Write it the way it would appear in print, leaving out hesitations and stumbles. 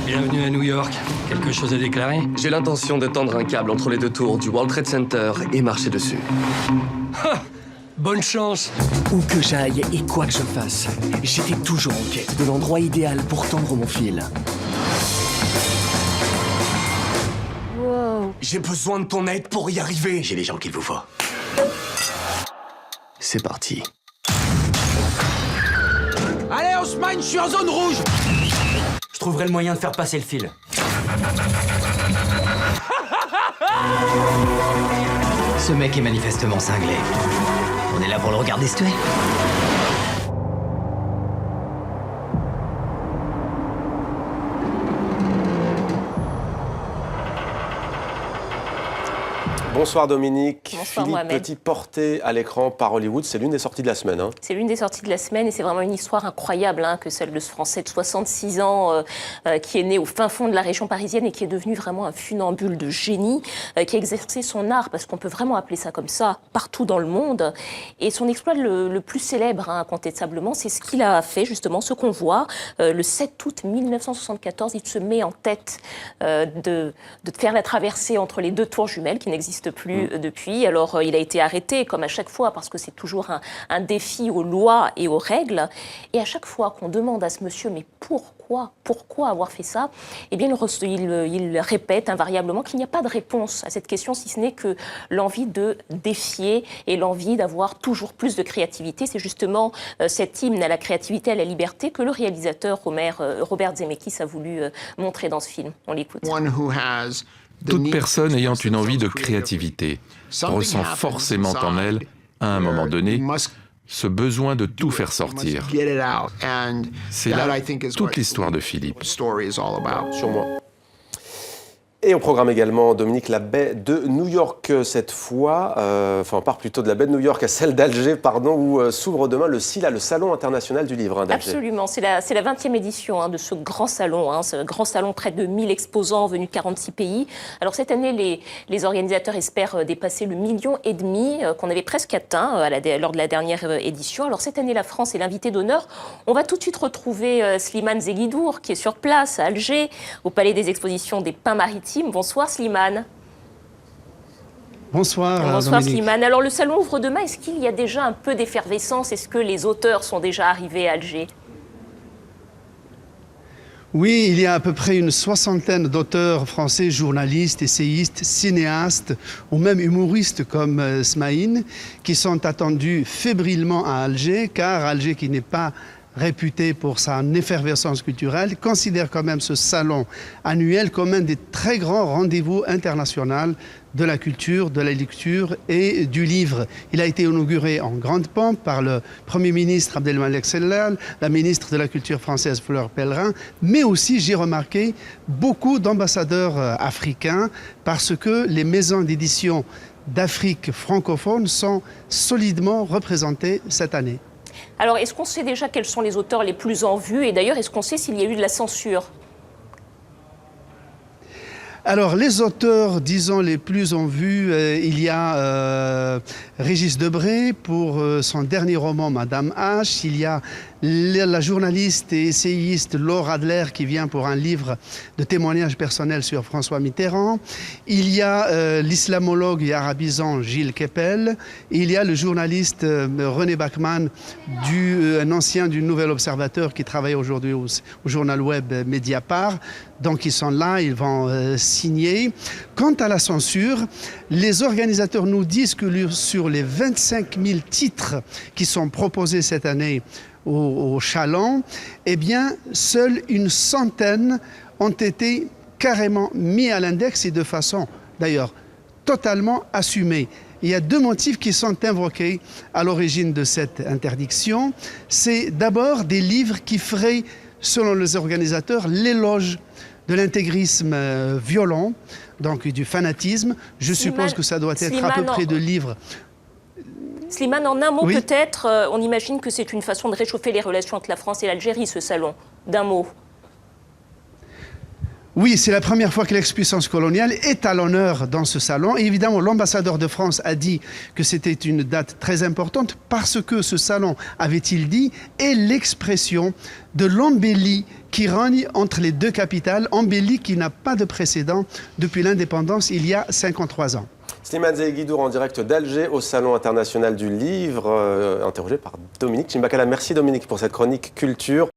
Bienvenue à New York. Quelque chose à déclarer? J'ai l'intention de tendre un câble entre les deux tours du World Trade Center et marcher dessus. Ha! Bonne chance! Où que j'aille et quoi que je fasse, j'étais toujours en quête de l'endroit idéal pour tendre mon fil. Wow. J'ai besoin de ton aide pour y arriver. J'ai les gens qu'il vous faut. C'est parti. Allez, Haussmann, je suis en zone rouge! Je trouverai le moyen de faire passer le fil. Ce mec est manifestement cinglé. On est là pour le regarder se tuer. Bonsoir Dominique. Bonsoir Philippe Mohamed. Petit porté à l'écran par Hollywood, c'est l'une des sorties de la semaine. C'est l'une des sorties de la semaine et c'est vraiment une histoire incroyable que celle de ce Français de 66 ans qui est né au fin fond de la région parisienne et qui est devenu vraiment un funambule de génie, qui a exercé son art, parce qu'on peut vraiment appeler ça comme ça, partout dans le monde. Et son exploit le plus célèbre, incontestablement, c'est ce qu'il a fait, justement, ce qu'on voit. Le 7 août 1974, il se met en tête de faire la traversée entre les deux tours jumelles qui n'existent plus depuis. Alors, il a été arrêté, comme à chaque fois, parce que c'est toujours un défi aux lois et aux règles. Et à chaque fois qu'on demande à ce monsieur, mais pourquoi avoir fait ça? Eh bien, il répète invariablement qu'il n'y a pas de réponse à cette question, si ce n'est que l'envie de défier et l'envie d'avoir toujours plus de créativité. C'est justement cet hymne à la créativité, à la liberté que le réalisateur Robert Zemeckis a voulu montrer dans ce film. On l'écoute. Toute personne ayant une envie de créativité ressent forcément en elle, à un moment donné, ce besoin de tout faire sortir. C'est là toute l'histoire de Philippe. Sûrement. Et on programme également, Dominique, la baie de New York cette fois. On part plutôt de la baie de New York à celle d'Alger, où s'ouvre demain le SILA, le Salon international du livre d'Alger. Absolument, c'est la 20e édition de ce grand salon. Ce grand salon, près de 1000 exposants venus de 46 pays. Alors cette année, les organisateurs espèrent dépasser le 1,5 million qu'on avait presque atteint lors de la dernière édition. Alors cette année, la France est l'invité d'honneur. On va tout de suite retrouver Slimane Zeguidour, qui est sur place à Alger, au Palais des Expositions des Pins Maritimes. Bonsoir Slimane. Bonsoir Slimane. Alors le salon ouvre demain, est-ce qu'il y a déjà un peu d'effervescence? Est-ce que les auteurs sont déjà arrivés à Alger? Oui, il y a à peu près une soixantaine d'auteurs français, journalistes, essayistes, cinéastes ou même humoristes comme Smaïn, qui sont attendus fébrilement à Alger, car Alger, qui n'est pas réputé pour sa effervescence culturelle, considère quand même ce salon annuel comme un des très grands rendez-vous internationaux de la culture, de la lecture et du livre. Il a été inauguré en grande pompe par le Premier ministre Abdelmalek Sellal, la ministre de la Culture française Fleur Pellerin, mais aussi, j'ai remarqué, beaucoup d'ambassadeurs africains, parce que les maisons d'édition d'Afrique francophone sont solidement représentées cette année. Alors, est-ce qu'on sait déjà quels sont les auteurs les plus en vue? Et d'ailleurs, est-ce qu'on sait s'il y a eu de la censure? Alors, les auteurs, disons, les plus en vue, il y a Régis Debray pour son dernier roman, Madame H. Il y a la journaliste et essayiste Laure Adler qui vient pour un livre de témoignages personnels sur François Mitterrand. Il y a l'islamologue et arabisant Gilles Kepel. Il y a le journaliste René Bachmann, un ancien du Nouvel Observateur qui travaille aujourd'hui au journal web Mediapart. Donc ils sont là, ils vont signer. Quant à la censure, les organisateurs nous disent que sur les 25 000 titres qui sont proposés cette année au Chalon, eh bien, seule une centaine ont été carrément mis à l'index et de façon, d'ailleurs, totalement assumée. Il y a deux motifs qui sont invoqués à l'origine de cette interdiction. C'est d'abord des livres qui feraient, selon les organisateurs, l'éloge de l'intégrisme violent, donc du fanatisme. Je suppose que ça doit être à peu près de livres. Slimane, en un mot Oui. peut-être, on imagine que c'est une façon de réchauffer les relations entre la France et l'Algérie, ce salon. D'un mot. Oui, c'est la première fois que l'ex-puissance coloniale est à l'honneur dans ce salon. Et évidemment, l'ambassadeur de France a dit que c'était une date très importante parce que ce salon, avait-il dit, est l'expression de l'embellie qui règne entre les deux capitales, embellie qui n'a pas de précédent depuis l'indépendance il y a 53 ans. Slimane Zeguidour en direct d'Alger au Salon international du livre, interrogé par Dominique Chimbakala. Merci Dominique pour cette chronique culture.